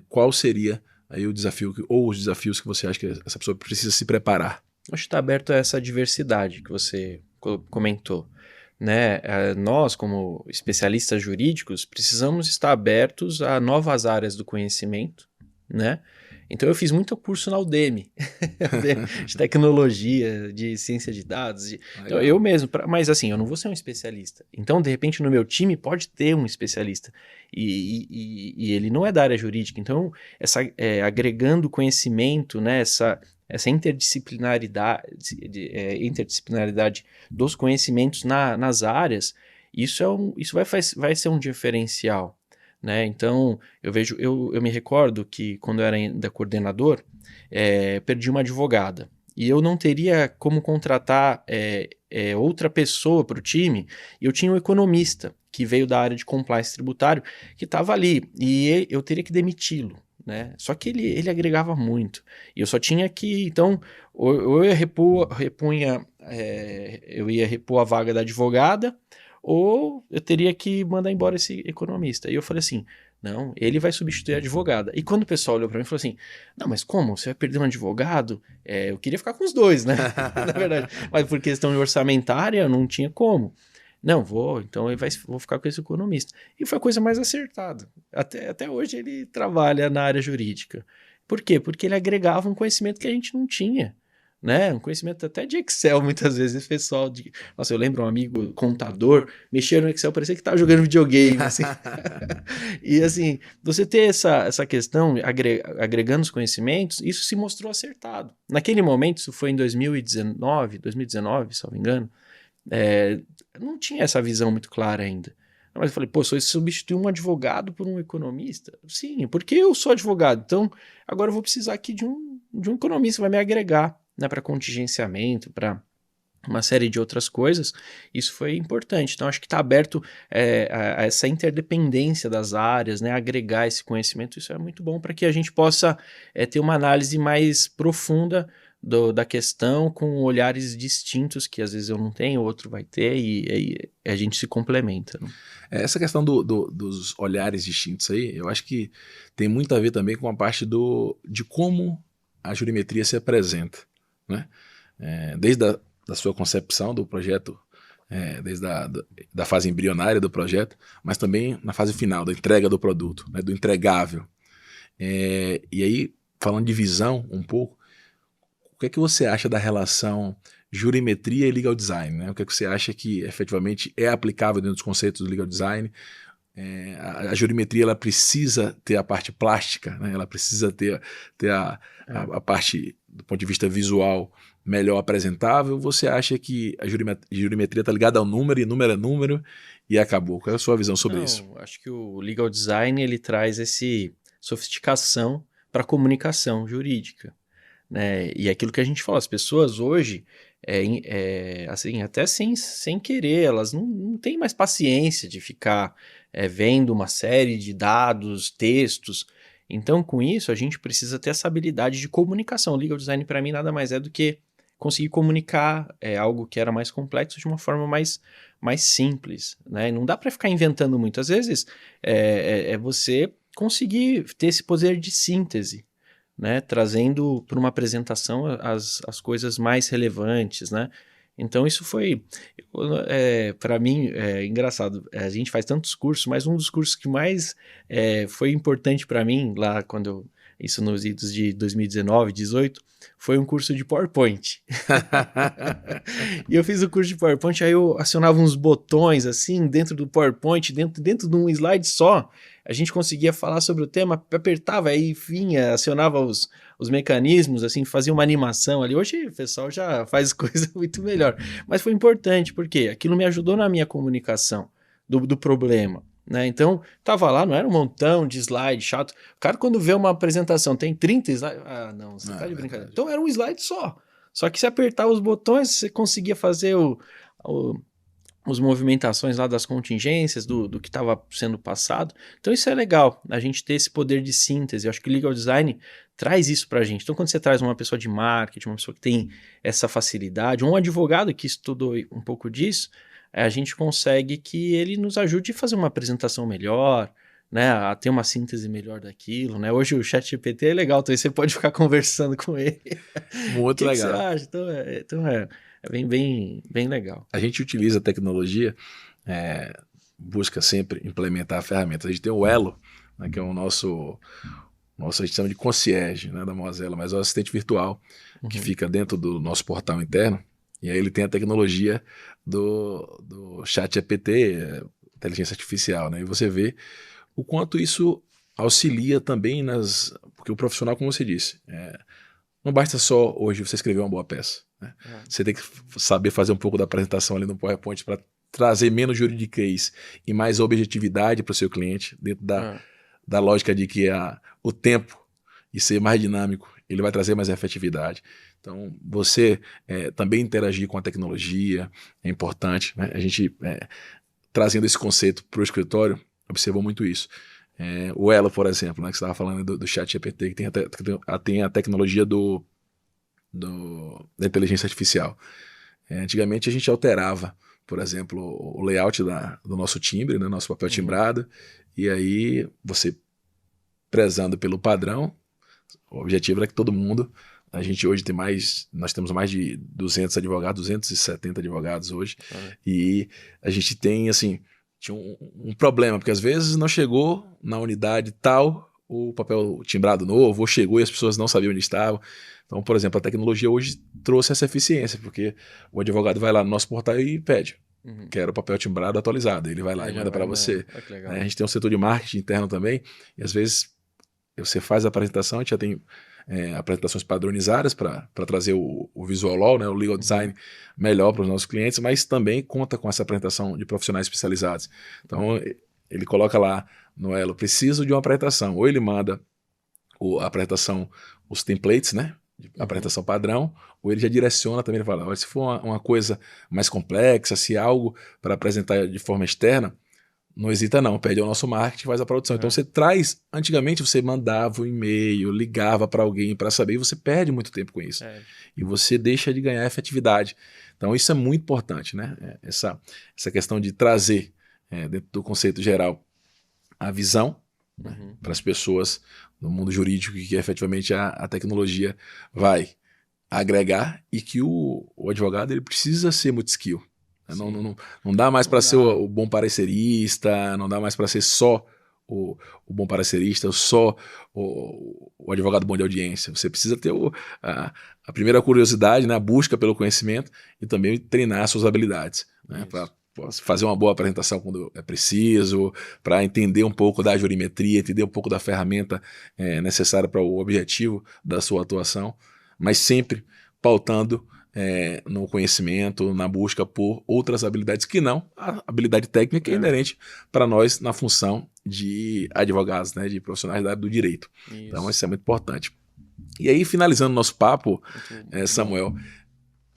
qual seria aí o desafio ou os desafios que você acha que essa pessoa precisa se preparar? Acho que está aberto a essa diversidade que você comentou, né? Nós, como especialistas jurídicos, precisamos estar abertos a novas áreas do conhecimento, né? Então eu fiz muito curso na Udemy, de tecnologia, de ciência de dados. Então, eu mesmo, mas assim, eu não vou ser um especialista. Então, de repente, no meu time pode ter um especialista. E ele não é da área jurídica. Então, agregando conhecimento, né, essa interdisciplinaridade dos conhecimentos nas áreas, isso vai ser um diferencial. Né? Então, eu me recordo que quando eu era ainda coordenador, perdi uma advogada. E eu não teria como contratar outra pessoa para o time. E eu tinha um economista que veio da área de compliance tributário, que estava ali. E eu teria que demiti-lo. Né? Só que ele agregava muito. E eu só tinha que, então, ou eu ia repor a vaga da advogada, ou eu teria que mandar embora esse economista. E eu falei assim, não, ele vai substituir a advogada. E quando o pessoal olhou para mim e falou assim, não, mas como? Você vai perder um advogado? Eu queria ficar com os dois, né? Na verdade. Mas por questão orçamentária, não tinha como. Não, então vou ficar com esse economista. E foi a coisa mais acertada. Até hoje ele trabalha na área jurídica. Por quê? Porque ele agregava um conhecimento que a gente não tinha. Né? Um conhecimento até de Excel, muitas vezes, esse pessoal Nossa, eu lembro um amigo contador, mexia no Excel, parecia que estava jogando videogame, assim. E assim, você ter essa questão, agregando os conhecimentos, isso se mostrou acertado. Naquele momento, isso foi em 2019, se não me engano, não tinha essa visão muito clara ainda. Mas eu falei, pô, se substituir um advogado por um economista? Sim, porque eu sou advogado, então agora eu vou precisar aqui de um economista que vai me agregar, né, para contingenciamento, para uma série de outras coisas. Isso foi importante. Então, acho que está aberto a essa interdependência das áreas, né, agregar esse conhecimento. Isso é muito bom para que a gente possa ter uma análise mais profunda da questão, com olhares distintos que às vezes eu não tenho, o outro vai ter, e a gente se complementa. Né? Essa questão dos olhares distintos aí, eu acho que tem muito a ver também com a parte de como a jurimetria se apresenta. Né? Desde da sua concepção do projeto, desde da fase embrionária do projeto, mas também na fase final, da entrega do produto, né, do entregável. E aí, falando de visão um pouco, o que é que você acha da relação jurimetria e legal design? Né? O que é que você acha que efetivamente é aplicável dentro dos conceitos do legal design? A jurimetria ela precisa ter a parte plástica, né? Ela precisa ter a parte, do ponto de vista visual, melhor apresentável. Você acha que a jurimetria está ligada ao número, e número é número, e acabou? Qual é a sua visão sobre isso? Acho que o legal design ele traz essa sofisticação para a comunicação jurídica, né? E aquilo que a gente fala, as pessoas hoje, assim, até sem querer, elas não têm mais paciência de ficar vendo uma série de dados, textos. Então, com isso, a gente precisa ter essa habilidade de comunicação. O legal design, para mim, nada mais é do que conseguir comunicar algo que era mais complexo de uma forma mais simples, né? E não dá para ficar inventando muito. Às vezes, você conseguir ter esse poder de síntese, né? Trazendo para uma apresentação as coisas mais relevantes, né? Então isso foi, para mim, engraçado. A gente faz tantos cursos, mas um dos cursos que mais foi importante para mim, lá quando isso nos idos de 2019, 2018, foi um curso de PowerPoint. E eu fiz o curso de PowerPoint, aí eu acionava uns botões assim, dentro do PowerPoint, dentro de um slide só, a gente conseguia falar sobre o tema, apertava, aí vinha, acionava os mecanismos, assim, fazia uma animação ali. Hoje o pessoal já faz coisa muito melhor. Mas foi importante, porque aquilo me ajudou na minha comunicação do problema, né? Então, tava lá, não era um montão de slide chato. O cara, quando vê uma apresentação, tem 30 slides. Ah, não, você tá de brincadeira. Então, era um slide só. Só que se apertar os botões, você conseguia fazer as movimentações lá das contingências, do que estava sendo passado. Então isso é legal, a gente ter esse poder de síntese. Eu acho que o legal design traz isso pra gente. Então quando você traz uma pessoa de marketing, uma pessoa que tem essa facilidade, um advogado que estudou um pouco disso, a gente consegue que ele nos ajude a fazer uma apresentação melhor, né, a ter uma síntese melhor daquilo, né? Hoje o ChatGPT é legal, então você pode ficar conversando com ele. Muito legal. O que você acha? Então bem legal. A gente utiliza a tecnologia, busca sempre implementar ferramentas. A gente tem o Elo, né, que é o nosso a gente chama de concierge, né, da Mozilla, mas é o assistente virtual que fica dentro do nosso portal interno. E aí ele tem a tecnologia do ChatGPT, inteligência artificial, né? E você vê o quanto isso auxilia também porque o profissional, como você disse, não basta só hoje você escrever uma boa peça, né? Você tem que saber fazer um pouco da apresentação ali no PowerPoint para trazer menos juridiquês e mais objetividade para o seu cliente, dentro da lógica de que o tempo e ser mais dinâmico, ele vai trazer mais efetividade. Então, você também interagir com a tecnologia é importante, né? A gente, trazendo esse conceito para o escritório, observou muito isso. O Elo, por exemplo, né, que você estava falando do ChatGPT, que tem a tecnologia da inteligência artificial. Antigamente a gente alterava, por exemplo, o layout do nosso timbre, né, nosso papel timbrado, e aí você, prezando pelo padrão, o objetivo era que todo mundo, a gente hoje nós temos mais de 200 advogados, 270 advogados hoje, e a gente tem, assim, tinha um problema, porque às vezes não chegou na unidade tal o papel timbrado novo, ou chegou e as pessoas não sabiam onde estavam. Então, por exemplo, a tecnologia hoje trouxe essa eficiência, porque o advogado vai lá no nosso portal e pede, quero o papel timbrado atualizado, ele vai lá e manda para você. A gente tem um setor de marketing interno também, e às vezes você faz a apresentação, a gente já tem apresentações padronizadas para trazer o visual law, né, o legal design melhor para os nossos clientes, mas também conta com essa apresentação de profissionais especializados. Então, ele coloca lá no Elo, preciso de uma apresentação, ou ele manda a apresentação, os templates, né, de apresentação padrão, ou ele já direciona também, ele fala, olha, se for uma coisa mais complexa, se algo para apresentar de forma externa, não hesita não, pede ao nosso marketing, faz a produção. Então você traz, antigamente você mandava um e-mail, ligava para alguém para saber, e você perde muito tempo com isso. E você deixa de ganhar efetividade. Então isso é muito importante, né? Essa questão de trazer, dentro do conceito geral, a visão, para as pessoas no mundo jurídico, que efetivamente a tecnologia vai agregar e que o advogado ele precisa ser multi-skill. Não dá mais para ser o bom parecerista, não dá mais para ser só o bom parecerista, só o advogado bom de audiência. Você precisa ter a primeira curiosidade, né, a busca pelo conhecimento e também treinar suas habilidades, né, para fazer uma boa apresentação quando é preciso, para entender um pouco da jurimetria, entender um pouco da ferramenta necessária para o objetivo da sua atuação, mas sempre pautando no conhecimento, na busca por outras habilidades que não a habilidade técnica é inerente para nós na função de advogados, né, de profissionais da área do direito. Isso. Então isso é muito importante. E aí, finalizando nosso papo, Samuel,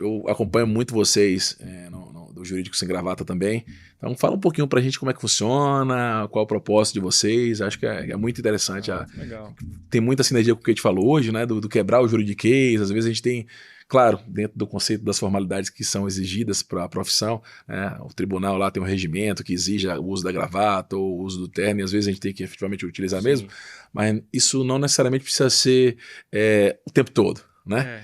eu acompanho muito vocês do Jurídico Sem Gravata também. Então fala um pouquinho pra gente como é que funciona, qual é o propósito de vocês. Acho que é muito interessante. Legal. Tem muita sinergia com o que a gente falou hoje, né? Do quebrar o juridiquês. Às vezes a gente tem, claro, dentro do conceito das formalidades que são exigidas para a profissão, né? O tribunal lá tem um regimento que exige o uso da gravata ou o uso do terno, e às vezes a gente tem que efetivamente utilizar mesmo, mas isso não necessariamente precisa ser o tempo todo, né?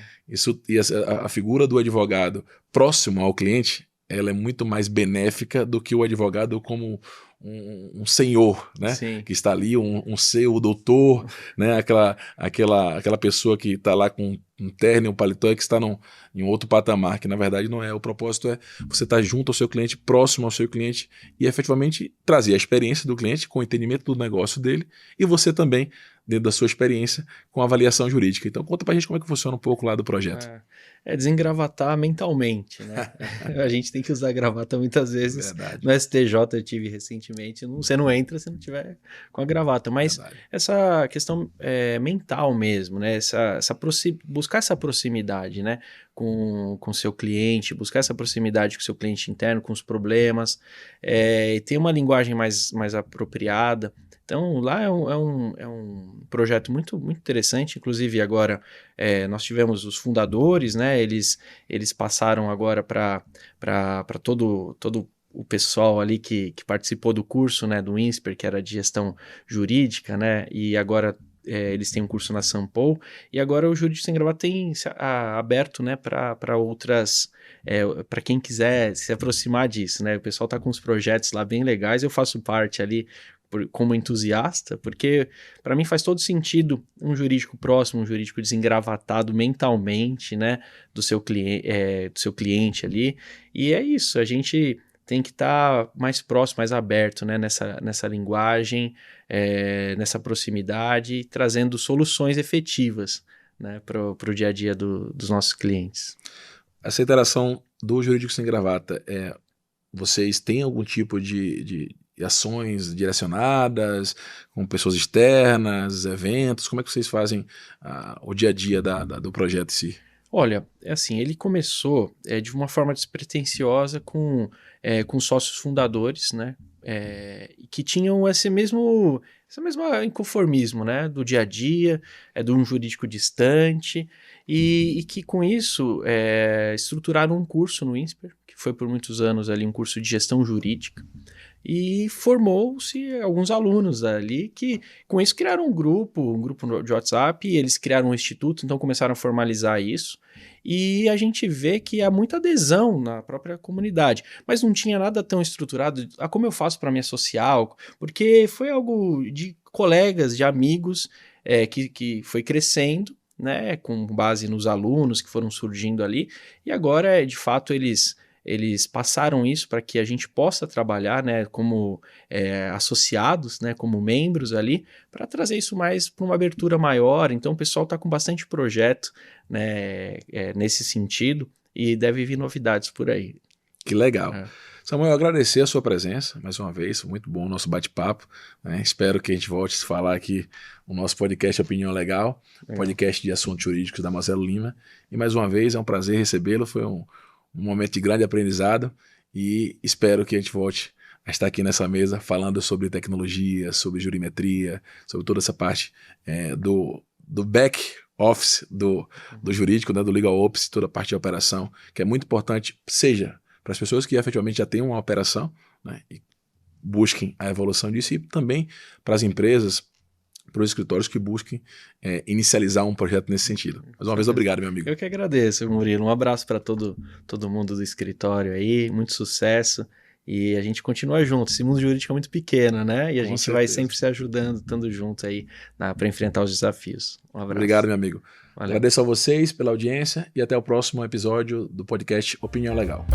A figura do advogado próximo ao cliente, ela é muito mais benéfica do que o advogado como um senhor, né? Sim. Que está ali, um seu doutor, né? Aquela pessoa que está lá com um terno e um paletó que está em um outro patamar, que na verdade não é. O propósito é você estar junto ao seu cliente, próximo ao seu cliente e efetivamente trazer a experiência do cliente com o entendimento do negócio dele e você também, dentro da sua experiência, com a avaliação jurídica. Então conta pra gente como é que funciona um pouco lá do projeto. Desengravatar mentalmente, né? A gente tem que usar gravata muitas vezes. Verdade. No STJ eu tive recentemente, você não entra se não tiver com a gravata, mas verdade. Essa questão mental mesmo, né? Buscar essa proximidade, né? Com o seu cliente, buscar essa proximidade com o seu cliente interno, com os problemas, ter uma linguagem mais apropriada. Então, lá é um projeto muito, muito interessante. Inclusive, agora nós tivemos os fundadores, né? Eles passaram agora para todo o pessoal ali que participou do curso, né, do INSPER, que era de gestão jurídica, né? E agora eles têm um curso na Sampo, e agora o Jurídico Sem Gravata tem aberto, né, para outras, para quem quiser se aproximar disso, né? O pessoal está com uns projetos lá bem legais, eu faço parte ali como entusiasta, porque para mim faz todo sentido um jurídico próximo, um jurídico desengravatado mentalmente, né, do seu cliente ali, e é isso, a gente tem que estar mais próximo, mais aberto, né, nessa linguagem, nessa proximidade, trazendo soluções efetivas, né, para o dia a dia dos nossos clientes. Essa interação do Jurídico Sem Gravata, vocês têm algum tipo de ações direcionadas com pessoas externas, eventos? Como é que vocês fazem o dia a dia do projeto em si? Olha, assim, ele começou de uma forma despretensiosa com sócios fundadores, né, que tinham esse mesmo inconformismo, né, do dia a dia, de um jurídico distante, e que com isso estruturaram um curso no INSPER, que foi por muitos anos ali um curso de gestão jurídica, e formou-se alguns alunos ali que com isso criaram um grupo de WhatsApp, e eles criaram um instituto, então começaram a formalizar isso, e a gente vê que há muita adesão na própria comunidade, mas não tinha nada tão estruturado, como eu faço para me associar, porque foi algo de colegas, de amigos, que foi crescendo, né, com base nos alunos que foram surgindo ali, e agora de fato eles passaram isso para que a gente possa trabalhar, né, como associados, né, como membros ali, para trazer isso mais para uma abertura maior. Então o pessoal está com bastante projeto, né, nesse sentido, e deve vir novidades por aí. Que legal. Samuel, agradecer a sua presença mais uma vez, foi muito bom o nosso bate-papo, né? Espero que a gente volte a se falar aqui no nosso podcast Opinião Legal, podcast de assuntos jurídicos da Marcelo Lima, e mais uma vez é um prazer recebê-lo, foi um momento de grande aprendizado e espero que a gente volte a estar aqui nessa mesa falando sobre tecnologia, sobre jurimetria, sobre toda essa parte do back office do jurídico, né, do legal office, toda a parte de operação, que é muito importante, seja para as pessoas que efetivamente já têm uma operação, né, e busquem a evolução disso, e também para as empresas, para os escritórios que busquem inicializar um projeto nesse sentido. Mais uma vez, obrigado, meu amigo. Eu que agradeço, Murilo. Um abraço para todo mundo do escritório aí, muito sucesso. E a gente continua junto. Esse mundo jurídico é muito pequeno, né? E a gente vai sempre se ajudando, estando junto aí para enfrentar os desafios. Um abraço. Obrigado, meu amigo. Valeu. Agradeço a vocês pela audiência e até o próximo episódio do podcast Opinião Legal.